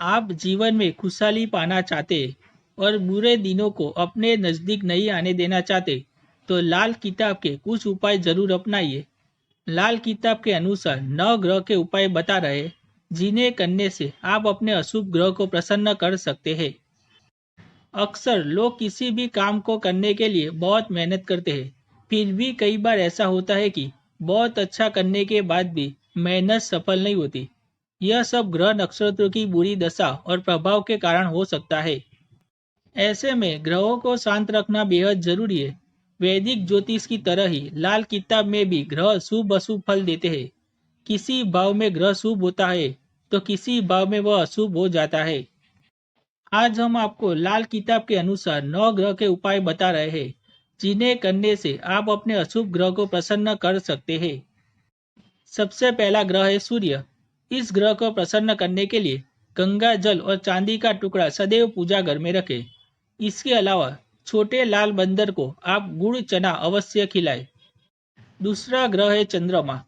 आप जीवन में खुशहाली पाना चाहते और बुरे दिनों को अपने नजदीक नहीं आने देना चाहते तो लाल किताब के कुछ उपाय जरूर अपनाइए। लाल किताब के अनुसार 9 ग्रह के उपाय बता रहे जिन्हें करने से आप अपने अशुभ ग्रह को प्रसन्न कर सकते हैं। अक्सर लोग किसी भी काम को करने के लिए बहुत मेहनत करते हैं, फिर भी कई बार ऐसा होता है कि बहुत अच्छा करने के बाद भी मेहनत सफल नहीं होती। यह सब ग्रह नक्षत्रों की बुरी दशा और प्रभाव के कारण हो सकता है। ऐसे में ग्रहों को शांत रखना बेहद जरूरी है। वैदिक ज्योतिष की तरह ही लाल किताब में भी ग्रह शुभ अशुभ फल देते हैं। किसी भाव में ग्रह शुभ होता है तो किसी भाव में वह अशुभ हो जाता है। आज हम आपको लाल किताब के अनुसार 9 ग्रह के उपाय बता रहे हैं जिन्हें करने से आप अपने अशुभ ग्रह को प्रसन्न कर सकते हैं। सबसे पहला ग्रह है सूर्य। इस ग्रह को प्रसन्न करने के लिए गंगा जल और चांदी का टुकड़ा सदैव पूजा घर में रखें। इसके अलावा छोटे लाल बंदर को आप गुड़ चना अवश्य खिलाएं। दूसरा ग्रह है चंद्रमा।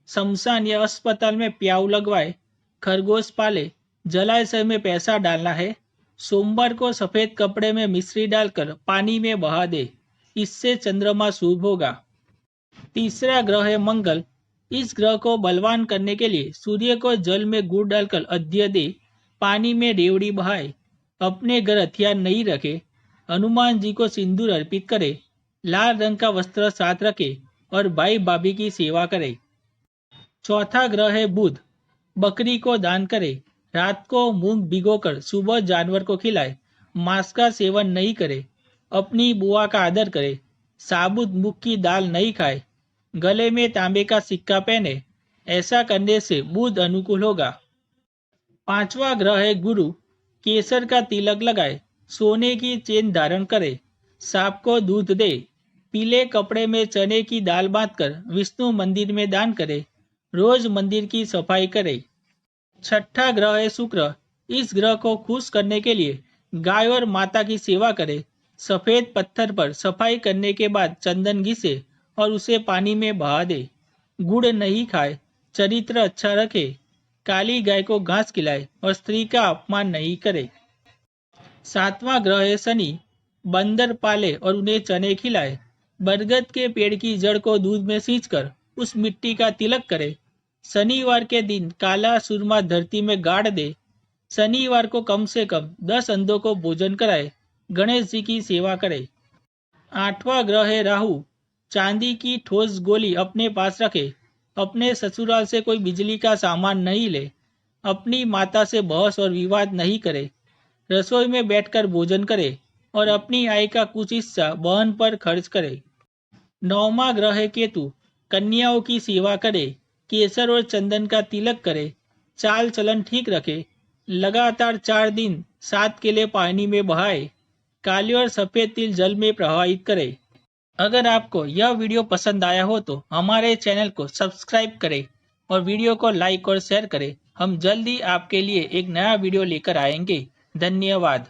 शमशान या अस्पताल में प्याऊ लगवाए, खरगोश पाले, जलाशय में पैसा डालना है। सोमवार को सफेद कपड़े में मिश्री डालकर पानी में बहा दे, इससे चंद्रमा शुभ होगा। तीसरा ग्रह है मंगल। इस ग्रह को बलवान करने के लिए सूर्य को जल में गुड़ डालकर अर्घ्य दे, पानी में रेवड़ी बहाए, अपने घर हथियार नहीं रखे, हनुमान जी को सिंदूर अर्पित करे, लाल रंग का वस्त्र साथ रखे और भाई भाभी की सेवा करे। चौथा ग्रह है बुध। बकरी को दान करे, रात को मूंग भिगोकर सुबह जानवर को खिलाए, मांस का सेवन नहीं करे, अपनी बुआ का आदर करे, साबुत मूंग की दाल नहीं खाए, गले में तांबे का सिक्का पहने। ऐसा करने से बुध अनुकूल होगा। पांचवा ग्रह है गुरु। केसर का तिलक लगाए, सोने की चेन धारण करे, सांप को दूध दे, पीले कपड़े में चने की दाल बांधकर विष्णु मंदिर में दान करे, रोज मंदिर की सफाई करे। छठा ग्रह है शुक्र। इस ग्रह को खुश करने के लिए गाय और माता की सेवा करे, सफेद पत्थर पर सफाई करने के बाद चंदन घिसे और उसे पानी में बहा दे, गुड़ नहीं खाए, चरित्र अच्छा रखे, काली गाय को घास खिलाए और स्त्री का अपमान नहीं करे। सातवां ग्रह है शनि। बंदर पाले और उन्हें चने खिलाए, बरगद के पेड़ की जड़ को दूध में सींचकर उस मिट्टी का तिलक करे, शनिवार के दिन काला सुरमा धरती में गाड़ दे, शनिवार को कम से कम 10 अंधों को भोजन कराए, गणेश जी की सेवा करे। आठवां ग्रह है राहु। चांदी की ठोस गोली अपने पास रखे, अपने ससुराल से कोई बिजली का सामान नहीं ले, अपनी माता से बहस और विवाद नहीं करे, रसोई में बैठकर भोजन करे और अपनी आय का कुछ हिस्सा बहन पर खर्च करे। नौवां ग्रह है केतु। कन्याओं की सेवा करे, केसर और चंदन का तिलक करे, चाल चलन ठीक रखे, लगातार 4 दिन 7 केले पानी में बहाए, काले और सफेद तिल जल में प्रवाहित करे। अगर आपको यह वीडियो पसंद आया हो तो हमारे चैनल को सब्सक्राइब करें और वीडियो को लाइक और शेयर करें। हम जल्द ही आपके लिए एक नया वीडियो लेकर आएंगे। धन्यवाद।